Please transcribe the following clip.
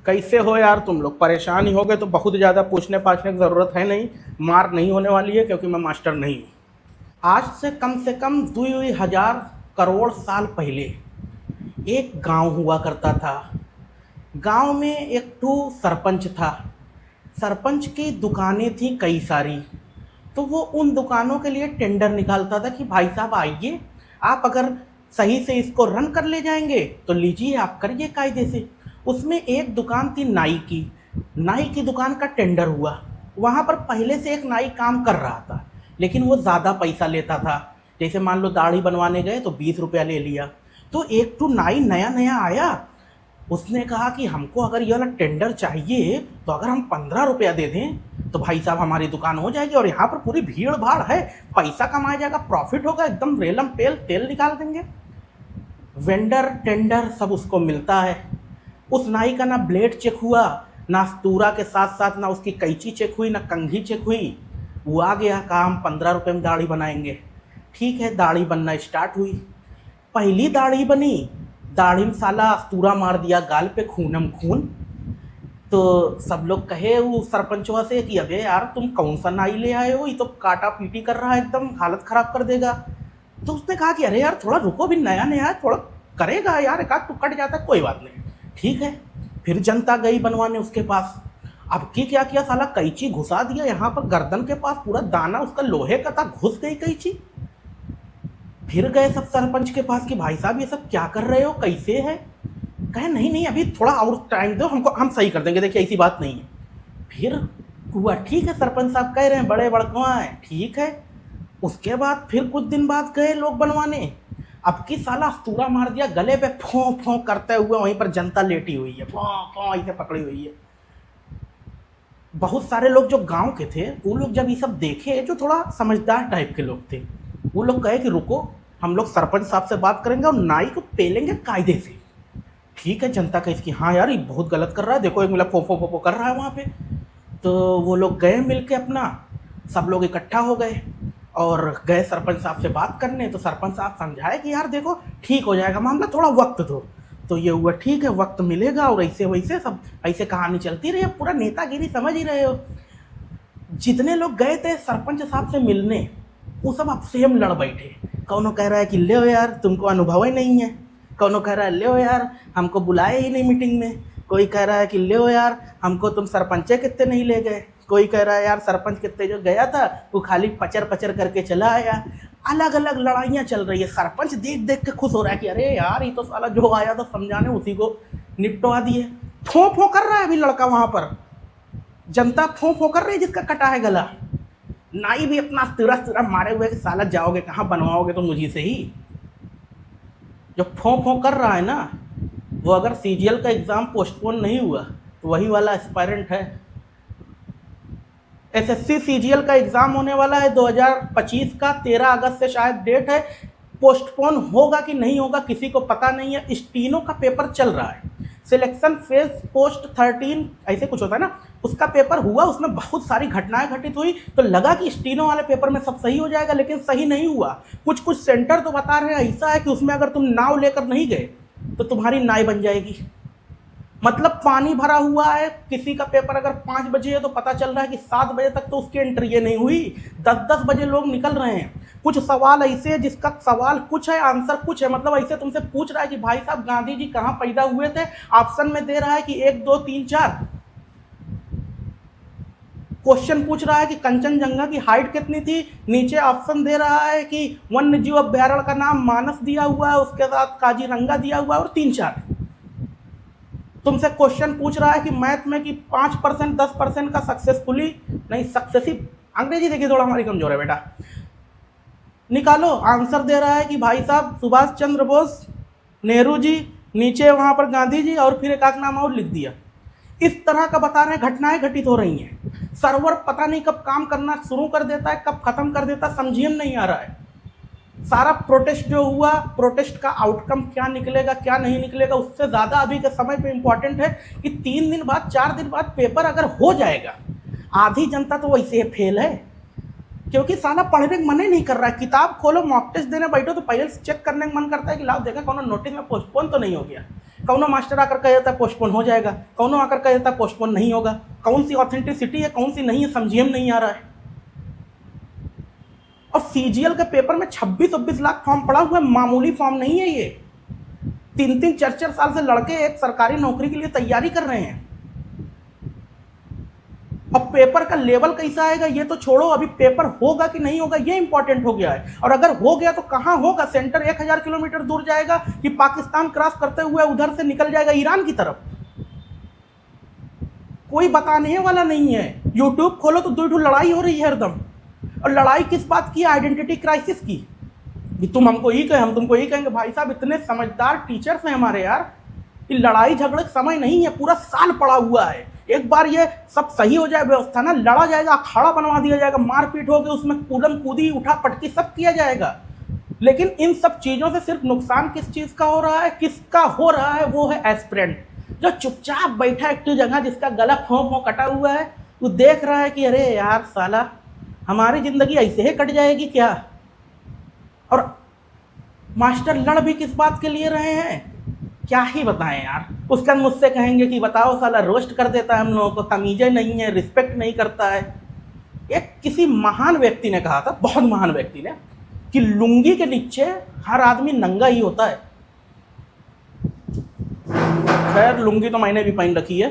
कैसे हो यार तुम लोग? परेशान ही हो गए तो बहुत ज़्यादा पूछने पाछने की ज़रूरत है नहीं। मार नहीं होने वाली है क्योंकि मैं मास्टर नहीं हूँ। आज से कम 2000 करोड़ साल पहले एक गांव हुआ करता था। गांव में एक ठो सरपंच था। सरपंच की दुकानें थी कई सारी। तो वो उन दुकानों के लिए टेंडर निकालता था कि भाई साहब आइए, आप अगर सही से इसको रन कर ले जाएंगे तो लीजिए, आप करिए कायदे से। उसमें एक दुकान थी नाई की। नाई की दुकान का टेंडर हुआ। वहाँ पर पहले से एक नाई काम कर रहा था, लेकिन वो ज़्यादा पैसा लेता था। जैसे मान लो दाढ़ी बनवाने गए तो 20 रुपया ले लिया। तो एक तो नाई नया नया आया, उसने कहा कि हमको अगर ये वाला टेंडर चाहिए तो अगर हम 15 रुपया दे दें तो भाई साहब हमारी दुकान हो जाएगी, और यहाँ पर पूरी भीड़ भाड़ है, पैसा कमाया जाएगा, प्रॉफिट होगा, एकदम रेलम पेल तेल निकाल देंगे। वेंडर टेंडर सब उसको मिलता है। उस नाई का ना ब्लेड चेक हुआ, ना स्तूरा के साथ साथ ना उसकी कैंची चेक हुई, ना कंघी चेक हुई। वो आ गया, कहा हम 15 रुपये में दाढ़ी बनाएंगे। ठीक है, दाढ़ी बनना स्टार्ट हुई। पहली दाढ़ी बनी, दाढ़ी में साला अस्तूरा मार दिया, गाल पे खूनम खून। तो सब लोग कहे वो सरपंचवा से कि अबे यार तुम कौन सा नाई ले आए हो, ये तो काटा पीटी कर रहा है, एकदम हालत ख़राब कर देगा। तो उसने कहा कि अरे यार थोड़ा रुको, भी नया नया है, थोड़ा करेगा यार, एक आध तो कट जाता है, कोई बात नहीं। ठीक है, फिर जनता गई बनवाने उसके पास। अब की क्या किया, साला कैंची घुसा दिया यहाँ पर गर्दन के पास, पूरा दाना उसका लोहे का था, घुस गई कैंची। फिर गए सब सरपंच के पास कि भाई साहब ये सब क्या कर रहे हो, कैसे है? कहे नहीं नहीं, अभी थोड़ा और टाइम दो हमको, हम सही कर देंगे, देखिए ऐसी बात नहीं है। फिर हुआ, ठीक है सरपंच साहब कह रहे हैं, बड़े बड़कवा हैं, ठीक है। उसके बाद फिर कुछ दिन बाद गए लोग बनवाने। अब की साला अस्तूरा मार दिया, गले पे फों फों करते हुए वहीं पर जनता लेटी हुई है, फों फों ऐसे पकड़ी हुई है। बहुत सारे लोग जो गांव के थे वो लोग जब ये सब देखे, जो थोड़ा समझदार टाइप के लोग थे, वो लोग कहे कि रुको, हम लोग सरपंच साहब से बात करेंगे और नाई को पेलेंगे कायदे से। ठीक है, जनता कही कि हाँ यार ये बहुत गलत कर रहा है, देखो एक मिला फोफो फोफो कर रहा है वहाँ पे। तो वो लोग गए मिल के अपना, सब लोग इकट्ठा हो गए और गए सरपंच साहब से बात करने। तो सरपंच साहब समझाए कि यार देखो ठीक हो जाएगा मामला, थोड़ा वक्त दो। तो ये हुआ, ठीक है वक्त मिलेगा, और ऐसे वैसे सब ऐसे कहानी चलती रही। पूरा नेतागिरी समझ ही रहे हो। जितने लोग गए थे सरपंच साहब से मिलने, वो सब अब सेम लड़ बैठे। कौनो कह रहा है कि ले यार तुमको अनुभव ही नहीं है, कौनो कह रहा है ले यार हमको बुलाए ही नहीं मीटिंग में, कोई कह रहा है कि ले यार हमको तुम सरपंचे कितने नहीं ले गए, कोई कह रहा है यार सरपंच कितने जो गया था वो खाली पचर पचर करके चला आया। अलग अलग लड़ाइयाँ चल रही है। सरपंच देख देख के खुश हो रहा है कि अरे यार ये तो साला जो आया था समझाने उसी को निपटवा दिए। फों फों कर रहा है अभी लड़का वहाँ पर, जनता फों फों कर रही है जिसका कटा है गला। नाई भी अपना तिरा मारे हुए कि साला जाओगे कहाँ, बनवाओगे तो मुझी से ही। जो फों फों कर रहा है ना, वो अगर सीजीएल का एग्ज़ाम पोस्टपोन नहीं हुआ तो वही वाला एस्पायरेंट है। एसएससी सीजीएल का एग्ज़ाम होने वाला है 2025 का, 13 अगस्त से शायद डेट है। पोस्टपोन होगा कि नहीं होगा किसी को पता नहीं है। स्टीनो का पेपर चल रहा है, सिलेक्शन फेज पोस्ट 13 ऐसे कुछ होता है ना, उसका पेपर हुआ, उसमें बहुत सारी घटनाएं घटित हुई। तो लगा कि स्टीनो वाले पेपर में सब सही हो जाएगा, लेकिन सही नहीं हुआ। कुछ कुछ सेंटर तो बता रहे हैं ऐसा है कि उसमें अगर तुम नाव लेकर नहीं गए तो तुम्हारी नाई बन जाएगी। मतलब पानी भरा हुआ है, किसी का पेपर अगर 5 बजे है तो पता चल रहा है कि 7 बजे तक तो उसकी एंट्री नहीं हुई, 10-10 बजे लोग निकल रहे हैं। कुछ सवाल ऐसे है जिसका सवाल कुछ है आंसर कुछ है। मतलब ऐसे तुमसे पूछ रहा है कि भाई साहब गांधी जी कहाँ पैदा हुए थे, ऑप्शन में दे रहा है कि 1 2 3 4। क्वेश्चन पूछ रहा है कि कंचनजंगा की हाइट कितनी थी, नीचे ऑप्शन दे रहा है कि वन्य जीव अभ्यारण्य का नाम मानस दिया हुआ है, उसके साथ काजीरंगा दिया हुआ है और 3-4। तुमसे क्वेश्चन पूछ रहा है कि मैथ में कि 5% 10% का सक्सेसफुली नहीं सक्सेसिव, अंग्रेजी देखिए थोड़ा हमारी कमजोर है बेटा, निकालो। आंसर दे रहा है कि भाई साहब सुभाष चंद्र बोस, नेहरू जी, नीचे वहाँ पर गांधी जी, और फिर एक आध नाम और लिख दिया। इस तरह का बता रहे हैं, घटनाएं घटित हो रही हैं। सर्वर पता नहीं कब काम करना शुरू कर देता है, कब खत्म कर देता है, समझिए नहीं आ रहा है। सारा प्रोटेस्ट जो हुआ, प्रोटेस्ट का आउटकम क्या निकलेगा क्या नहीं निकलेगा, उससे ज़्यादा अभी के समय पे इम्पॉर्टेंट है कि 3 दिन बाद 4 दिन बाद पेपर अगर हो जाएगा। आधी जनता तो वैसे ही फेल है, क्योंकि साला पढ़ने का मन ही नहीं कर रहा है। किताब खोलो, मॉक टेस्ट देने बैठो तो पहले चेक करने का मन करता है कि लाओ देखा कौन नोटिस में पोस्टपोन तो नहीं हो गया। कौनो मास्टर आकर कह देता पोस्टपोन हो जाएगा, कौनो आकर कह देता पोस्टपोन नहीं होगा। कौन सी ऑथेंटिसिटी है, कौन सी नहीं है, समझिए में नहीं आ रहा है। और सीजीएल के पेपर में 26-26 लाख फॉर्म पड़ा हुआ है, मामूली फॉर्म नहीं है ये। 3-3, 4-4 साल से लड़के एक सरकारी नौकरी के लिए तैयारी कर रहे हैं। अब पेपर का लेवल कैसा आएगा ये तो छोड़ो, अभी पेपर होगा कि नहीं होगा ये इंपॉर्टेंट हो गया है। और अगर हो गया तो कहां होगा? सेंटर 1000 किलोमीटर दूर जाएगा कि पाकिस्तान क्रॉस करते हुए उधर से निकल जाएगा ईरान की तरफ? कोई बताने वाला नहीं है। यूट्यूब खोलो तो दो लड़ाई हो रही है हरदम। और लड़ाई किस बात की? आइडेंटिटी क्राइसिस की। कि तुम हमको ही कहें, हम तुमको ही कहेंगे। भाई साहब इतने समझदार टीचर्स हैं हमारे यार, ये लड़ाई झगड़े का समय नहीं है, पूरा साल पड़ा हुआ है। एक बार ये सब सही हो जाए व्यवस्था ना, लड़ा जाएगा, अखाड़ा बनवा दिया जाएगा, मारपीट होगी, उसमें कूदम कूदी उठा पटकी सब किया जाएगा। लेकिन इन सब चीज़ों से सिर्फ नुकसान किस चीज़ का हो रहा है? किसका हो रहा है? वो है एस्पिरेंट, जो चुपचाप बैठा एक जगह, जिसका गला फों कटा हुआ है। वो देख रहा है कि अरे यार साला हमारी ज़िंदगी ऐसे ही कट जाएगी क्या? और मास्टर लड़ भी किस बात के लिए रहे हैं क्या ही बताएं यार। उसके बाद मुझसे कहेंगे कि बताओ साला रोस्ट कर देता है हम लोगों को, तमीज़ें नहीं है, रिस्पेक्ट नहीं करता है। एक किसी महान व्यक्ति ने कहा था, बहुत महान व्यक्ति ने, कि लुंगी के नीचे हर आदमी नंगा ही होता है। खैर लुंगी तो मैंने भी पहन रखी है।